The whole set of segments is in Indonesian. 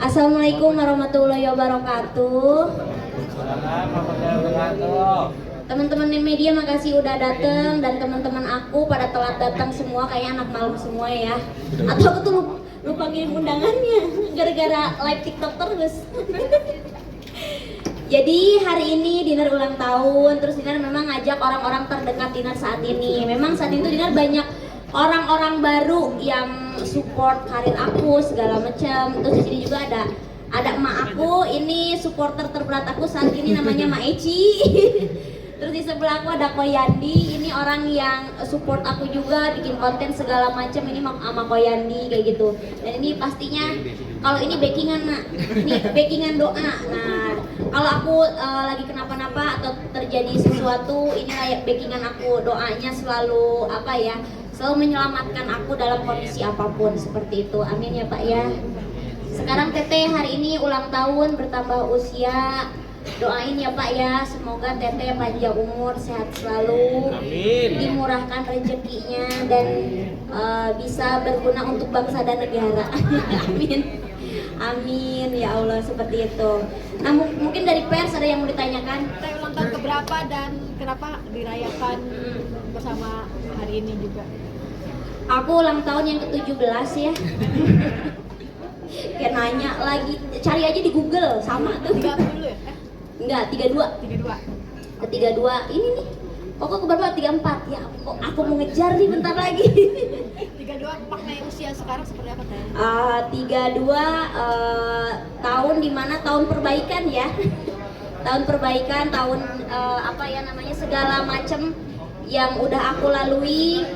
Assalamualaikum warahmatullahi wabarakatuh. Teman-teman di media makasih udah datang, dan teman-teman aku pada telat datang semua, kayak anak malam semua ya. Atau aku tuh lupa ngirim undangannya gara-gara live TikTok terus. Jadi hari ini Dinar ulang tahun, terus Dinar memang ngajak orang-orang terdekat Dinar saat ini. Memang saat itu Dinar banyak orang-orang baru yang support karir aku segala macam. Terus di sini juga ada emak aku, ini supporter terberat aku saat ini namanya Mak Eci. Terus di sebelah aku ada Ko Yandi, ini orang yang support aku juga bikin konten segala macam, ini sama Ko Yandi kayak gitu. Dan ini pastinya kalau ini backingan Nak, ini backingan doa. Nah, kalau aku lagi kenapa-napa atau terjadi sesuatu, ini kayak backingan aku, doanya selalu apa ya, selalu menyelamatkan aku dalam kondisi apapun seperti itu. Amin ya Pak ya. Sekarang Teteh hari ini ulang tahun, bertambah usia. Doain ya Pak ya, semoga Teteh panjang umur, sehat selalu, amin, dimurahkan rezekinya, dan bisa berguna untuk bangsa dan negara. Amin. Amin ya Allah, seperti itu. Nah mungkin dari pers ada yang mau ditanyakan? Teteh ulang tahun keberapa dan kenapa dirayakan bersama hari ini juga? Aku ulang tahun yang ke-17 ya. Kayak nanya lagi, cari aja di Google, sama tuh. 30 ya? Enggak, 32. 32. Ke-32 ini nih. Kok keberapa? 34. Ya aku mau ngejar nih bentar lagi. 32 makna usia sekarang seperti apa Teh? 32 tahun dimana tahun perbaikan ya. Tahun perbaikan, tahun apa ya namanya, segala macam yang udah aku lalui,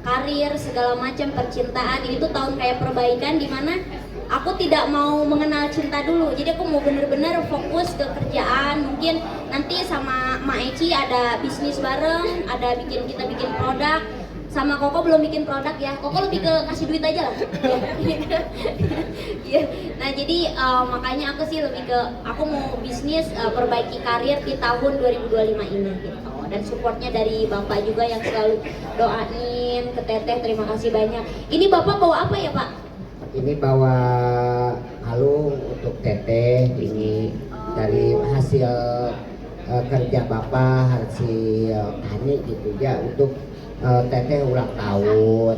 karir segala macam, percintaan, itu tahun kayak perbaikan dimana aku tidak mau mengenal cinta dulu. Jadi aku mau bener-bener fokus ke kerjaan. Mungkin nanti sama Mak Eci ada bisnis bareng, ada kita bikin produk. Sama Koko belum bikin produk ya. Koko lebih ke kasih duit aja lah. Ya. Nah jadi makanya aku sih lebih ke aku mau bisnis, perbaiki karir di tahun 2025 ini gitu. Dan supportnya dari Bapak juga yang selalu doain ke Teteh. Terima kasih banyak. Ini Bapak bawa apa ya Pak? Ini bawa kalung untuk Teteh, ini dari hasil kerja Bapak, hasil tani gitu ya, untuk Teteh ulang tahun.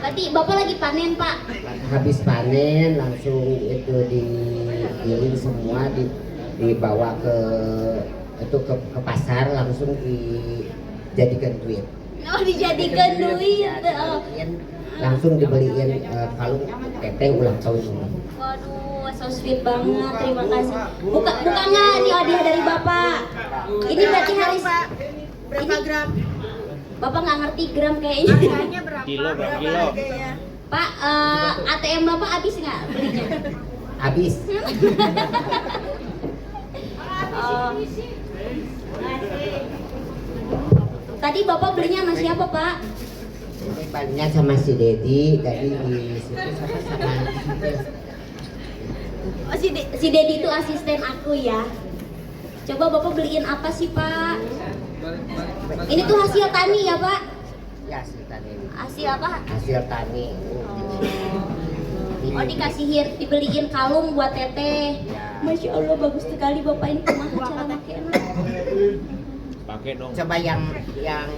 Tadi Bapak lagi panen Pak? Habis panen langsung itu digiling semua, dibawa ke pasar, langsung dijadikan duit. Oh, dijadikan duit. Langsung dibeliin kalung Teteh ulang tahun ini. Waduh, so sweet banget, terima kasih. Buka nggak nih hadiah dari Bapak? Ini berarti hari Berapa gram? Bapak nggak ngerti gram kayaknya. Harganya berapa? Kilo. Pak, ATM Bapak habis nggak belinya? Habis. Tadi Bapak belinya sama siapa Pak? Ini palingnya sama si Dedi, tadi di situ sama Oh, si Dedi itu asisten aku ya. Coba Bapak beliin apa sih Pak? Ini tuh hasil tani ya Pak? ya hasil tani. Hasil apa? Hasil tani. Oh dikasihin, dibeliin kalung buat Teteh. Masya Allah bagus sekali Bapak, ini kumaha cara makainya? Pakai dong. Coba yang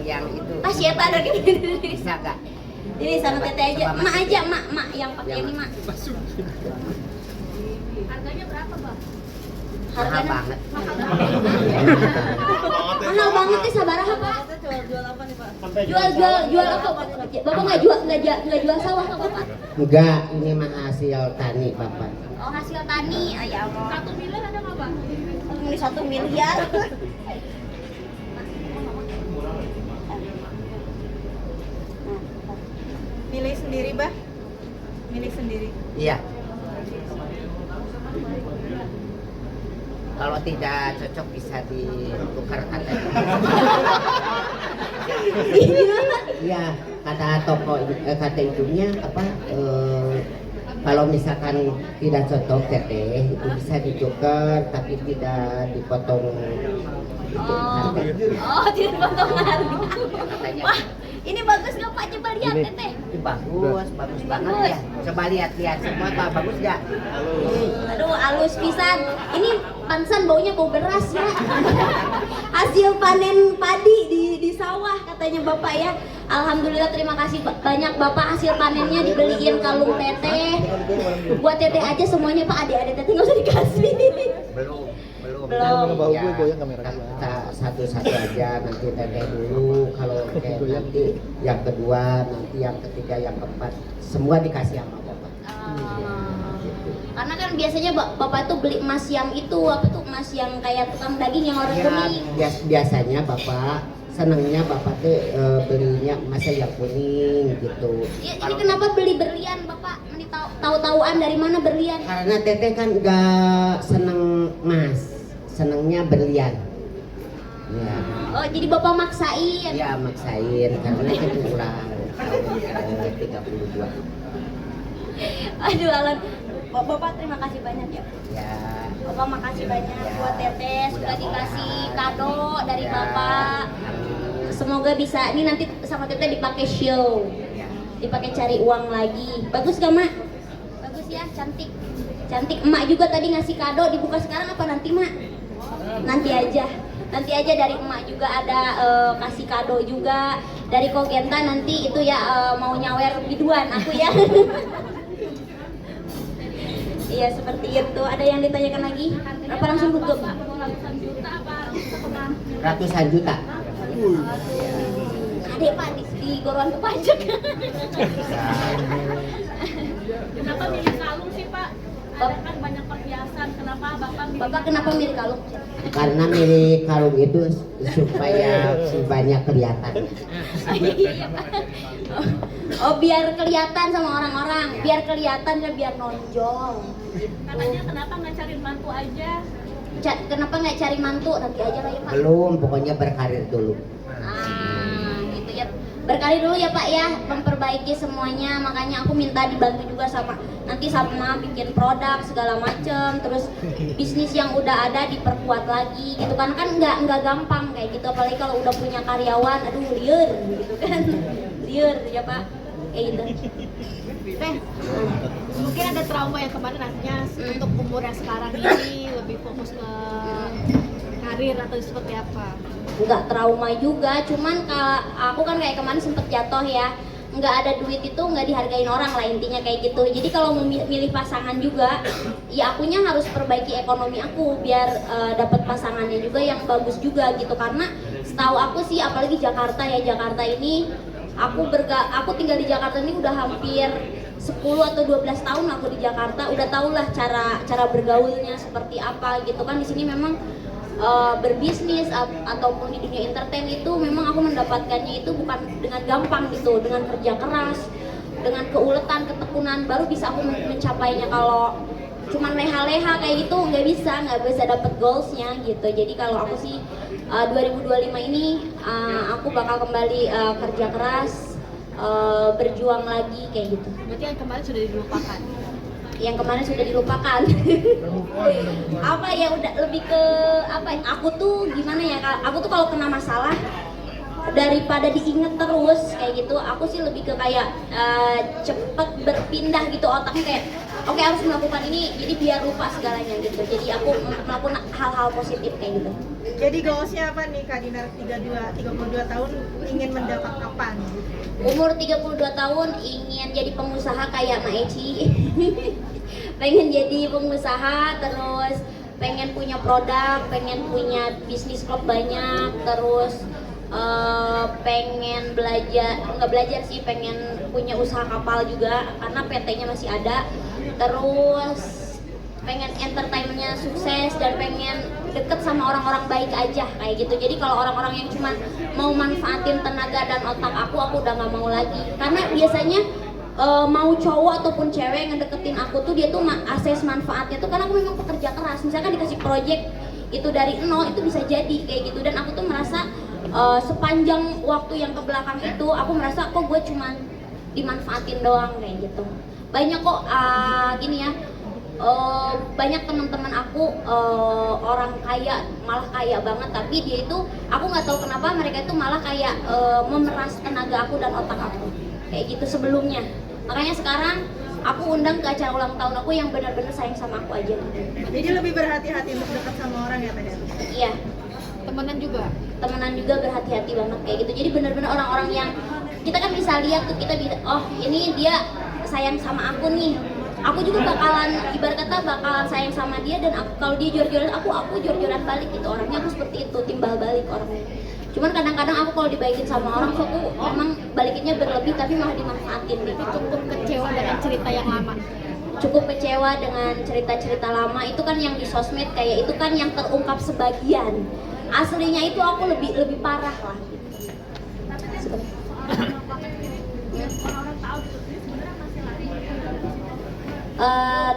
itu. Ah siapa ada di Bisa gak? Ini sama Teteh aja, mak aja, mak yang pakai ini mak. Harganya berapa Bang? Mahal Harganya banget. mahal banget sih, sabaraha Pak? Jual apa nih Pak? Jual apa? Bapak nggak jual sawah ke Bapak? Enggak, ini mah hasil tani Bapak. Oh hasil tani, oh, ya Allah. 1 miliar ada nggak Bang? Ini 1 miliar. Milih sendiri Bah? Milih sendiri. Iya. Kalau tidak cocok bisa ditukar kata. Iya, kata toko kata itunya apa? Kalau misalkan tidak cocok Teteh itu bisa ditukar tapi tidak dipotong. Oh, tidak potong harga. Katanya. Wah, Ini bagus gak Pak? Coba lihat Ini. Teteh. Bagus banget ya. Coba lihat semua Pak, bagus gak? Aduh, halus pisan. Ini pantesan baunya bau beras ya. Hasil panen padi di sawah katanya Bapak ya. Alhamdulillah, terima kasih banyak Bapak, hasil panennya dibeliin kalung Teteh. Buat Teteh aja semuanya Pak, adik-adik Teteh nggak usah dikasih. Belum. Bau Ya, gue goyang kamera gua. kita satu-satu aja, nanti Teteh dulu. Kalau nanti yang kedua, nanti yang ketiga, yang keempat, semua dikasih sama Bapak. Gitu. Karena kan biasanya Bapak tuh beli emas yang itu, apa tuh, emas yang kayak tukang daging yang orang Ya, kuning. biasanya Bapak senangnya Bapak tuh belinya emasnya yang kuning gitu. Ya, ini kenapa beli berlian Bapak? Ini tahu-tahuan dari mana berlian? Karena Teteh kan gak seneng emas, senengnya berlian. Ya, Oh, jadi Bapak maksain. ya maksain karena itu kurang tahun 32. Aduh, Alan. Bapak terima kasih banyak ya. Ya, Bapak makasih banyak buat Teteh sudah dikasih kado dari Ya. Bapak. Semoga bisa ini nanti sama Teteh dipakai show. Dipakai cari uang lagi. Bagus gak, Mak? Bagus ya, cantik. Cantik. Emak juga tadi ngasih kado, dibuka sekarang apa nanti, Mak? Nanti aja. Nanti aja dari emak juga ada kasih kado juga. Dari Kogenta nanti itu ya mau nyawer biduan aku ya. Iya seperti itu. Ada yang ditanyakan lagi? Apa langsung tutup? ratusan juta. Adek Pak di Goruan Pajak. Kenapa milih kalung sih Pak? Ada kan banyak perhiasan, kenapa Bapak milih? Bapak kenapa milih kalung? Karena milik kalung itu supaya banyak kelihatan. Iya Pak. Oh biar kelihatan sama orang-orang, biar kelihatan dan biar nonjol. Gitu. Katanya kenapa nggak cari mantu aja? Kenapa nggak cari mantu? Nanti aja lah ya Pak. Belum, pokoknya berkarir dulu. Gitu ya. Berkali dulu ya Pak ya, memperbaiki semuanya. Makanya aku minta dibantu juga sama bikin produk segala macem. Terus bisnis yang udah ada diperkuat lagi gitu kan nggak gampang kayak gitu. Apalagi kalau udah punya karyawan, aduh liur gitu kan. Liur ya Pak, kayak gitu. Teh, mungkin ada trauma yang kemarin artinya untuk umur yang sekarang ini lebih fokus ke karir atau seperti apa? Nggak trauma juga, cuman kalau aku kan kayak kemarin sempet jatuh ya, nggak ada duit itu nggak dihargain orang lah intinya kayak gitu. Jadi kalau mau milih pasangan juga, ya akunya harus perbaiki ekonomi aku biar dapat pasangannya juga yang bagus juga gitu. Karena setahu aku sih, apalagi Jakarta ya, Jakarta ini aku tinggal di Jakarta ini udah hampir 10 atau 12 tahun aku di Jakarta, udah tau lah cara bergaulnya seperti apa gitu kan. Di sini memang berbisnis ataupun di dunia entertain itu memang aku mendapatkannya itu bukan dengan gampang gitu, dengan kerja keras, dengan keuletan, ketekunan baru bisa aku mencapainya. Kalau cuman leha-leha kayak gitu nggak bisa dapet goalsnya gitu. Jadi kalau aku sih 2025 ini aku bakal kembali kerja keras, berjuang lagi kayak gitu. Berarti yang kemarin sudah dilupakan. Yang kemarin sudah dilupakan. Apa ya, udah lebih ke apa ya, aku tuh gimana ya, aku tuh kalau kena masalah daripada diinget terus kayak gitu, aku sih lebih ke kayak cepet berpindah gitu otaknya, kayak oke, harus melakukan ini jadi biar lupa segalanya gitu. Jadi aku melakukan hal-hal positif kayak gitu. Jadi goalsnya apa nih Kak Dinar, 32 tahun ingin mendapat apa nih? Umur 32 tahun ingin jadi pengusaha kayak Ma Eci. Pengen jadi pengusaha, terus pengen punya produk, pengen punya bisnis klub banyak, terus pengen pengen punya usaha kapal juga karena PT-nya masih ada. Terus pengen entertainmentnya sukses dan pengen deket sama orang-orang baik aja kayak gitu. Jadi kalau orang-orang yang cuma mau manfaatin tenaga dan otak aku udah nggak mau lagi. Karena biasanya mau cowok ataupun cewek ngedeketin aku tuh dia tuh akses manfaatnya tuh karena aku memang pekerja keras. Misalkan dikasih project itu dari nol itu bisa jadi kayak gitu. Dan aku tuh merasa sepanjang waktu yang kebelakang itu aku merasa kok gue cuma dimanfaatin doang kayak gitu. Banyak kok gini ya, banyak teman-teman aku orang kaya, malah kaya banget, tapi dia itu aku nggak tahu kenapa mereka itu malah kayak memeras tenaga aku dan otak aku kayak gitu sebelumnya. Makanya sekarang aku undang ke acara ulang tahun aku yang benar-benar sayang sama aku aja gitu. Jadi lebih berhati-hati untuk dekat sama orang ya tadi. Iya, Temenan juga. temenan juga berhati-hati banget kayak gitu. Jadi benar-benar orang-orang yang kita kan bisa lihat tuh, kita bisa, oh ini dia sayang sama aku nih, aku juga bakalan ibarat kata bakalan sayang sama dia, dan aku, kalau dia jor-joran aku jor-joran balik gitu. Orangnya aku seperti itu, timbal balik orangnya. Cuman kadang-kadang aku kalau dibaikin sama orang, so aku emang balikinnya berlebih tapi malah dimanfaatin gitu. Cukup kecewa dengan cerita yang lama. Cukup kecewa dengan cerita-cerita lama itu kan yang di sosmed, kayak itu kan yang terungkap sebagian. Aslinya itu aku lebih parah lah.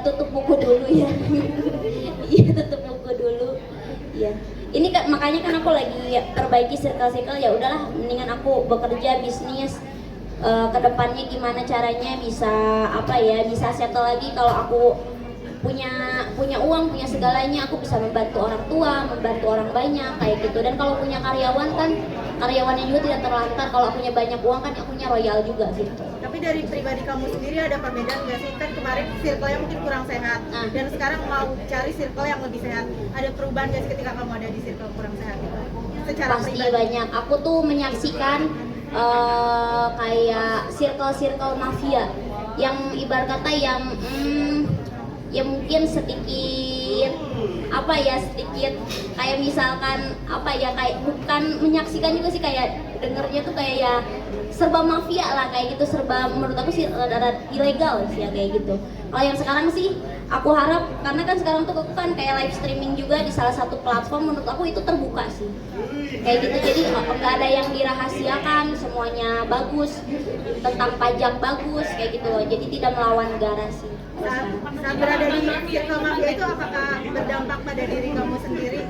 Tutup buku dulu ya. Iya, tutup buku dulu. Iya. Ini makanya kan aku lagi perbaiki circle-circle, ya udahlah mendingan aku bekerja bisnis. Kedepannya gimana caranya bisa apa ya, bisa settle lagi. Kalau aku punya uang, punya segalanya, aku bisa membantu orang tua, membantu orang banyak kayak gitu. Dan kalau punya karyawan kan, karyawannya juga tidak terlantar. Kalau punya banyak uang kan akunya royal juga gitu. Tapi dari pribadi kamu sendiri ada perbedaan nggak sih? Kan kemarin circle-nya mungkin kurang sehat, dan sekarang mau cari circle yang lebih sehat. Ada perubahan nggak sih ketika kamu ada di circle kurang sehat itu? Secara Pasti pribadi. banyak. Aku tuh menyaksikan kayak circle-circle mafia yang ibarat kata yang ya mungkin sedikit apa ya, sedikit kayak misalkan apa ya, kayak bukan menyaksikan juga sih, kayak dengernya tuh kayak ya serba mafia lah kayak gitu, serba menurut aku sih rada ilegal sih ya kayak gitu. Kalau yang sekarang sih aku harap, karena kan sekarang tuh aku kan kayak live streaming juga di salah satu platform, menurut aku itu terbuka sih kayak gitu. Jadi nggak ada yang dirahasiakan, semuanya bagus, tentang pajak bagus kayak gitu loh. Jadi tidak melawan negara sih. Saat berada di circle mafia itu, apakah berdampak pada diri kamu sendiri?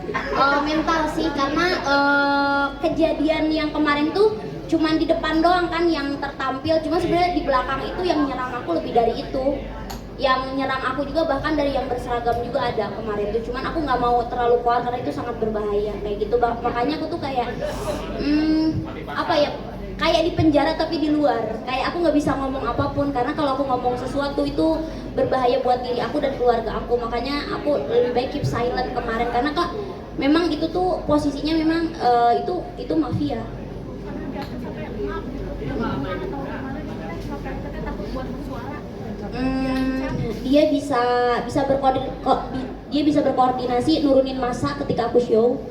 Mental sih, karena kejadian yang kemarin tuh cuman di depan doang kan yang tertampil, cuma sebenarnya di belakang itu yang nyerang aku lebih dari itu. Yang nyerang aku juga bahkan dari yang berseragam juga ada kemarin tuh, cuman aku nggak mau terlalu keluar karena itu sangat berbahaya kayak gitu. Makanya aku tuh kayak apa ya, kayak di penjara tapi di luar, kayak aku nggak bisa ngomong apapun, karena kalau aku ngomong sesuatu itu berbahaya buat diri aku dan keluarga aku. Makanya aku lebih baik keep silent kemarin, karena kak memang itu tuh posisinya memang itu mafia. Dia bisa berkoordinasi nurunin massa ketika aku show.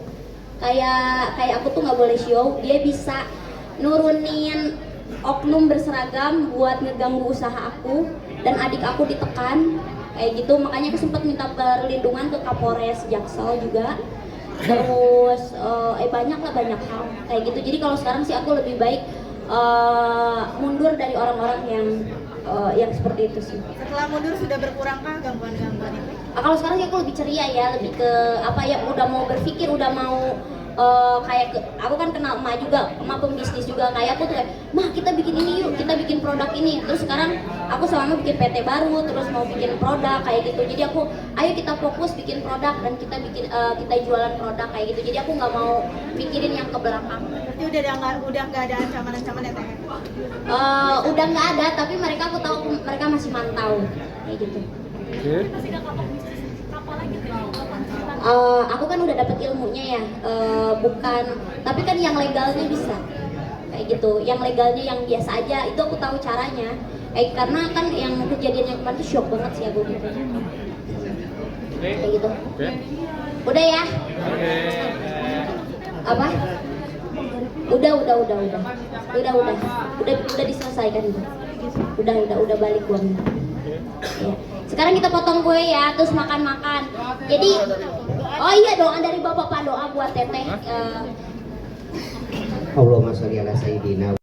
Kayak aku tuh nggak boleh show, dia bisa nurunin oknum berseragam buat ngeganggu usaha aku, dan adik aku ditekan kayak gitu. Makanya aku sempat minta perlindungan ke Kapolres Jaksel juga. Terus banyak hal kayak gitu. Jadi kalau sekarang sih aku lebih baik mundur dari orang-orang yang seperti itu sih. Setelah mundur sudah berkurangkah gangguan-gangguan itu? Kalau sekarang sih aku lebih ceria ya, lebih ke apa ya, udah mau berpikir, udah mau kayak aku kan kenal emak juga, emak pembisnis juga, kayak aku tuh kayak, mah kita bikin ini yuk, kita bikin produk ini. Terus sekarang aku sama bikin PT baru, terus mau bikin produk kayak gitu. Jadi aku, ayo kita fokus bikin produk dan kita jualan produk kayak gitu. Jadi aku nggak mau mikirin yang ke belakang. Berarti udah nggak ada ancaman-ancaman ya teh? Udah nggak ada, tapi aku tahu mereka masih mantau kayak gitu. Aku kan udah dapet ilmunya ya, bukan, tapi kan yang legalnya bisa kayak gitu. Yang legalnya yang biasa aja itu aku tahu caranya. Karena kan yang kejadian yang kemarin tuh shock banget sih aku gitu. Kayak gitu. Udah ya? Apa? Udah diselesaikan itu. Udah balik uangnya. Ya. Sekarang kita potong kue ya, terus makan-makan. Jadi, oh iya, doa dari Bapak, Pak, doa buat Teteh. Allahumma sholli ala sayyidina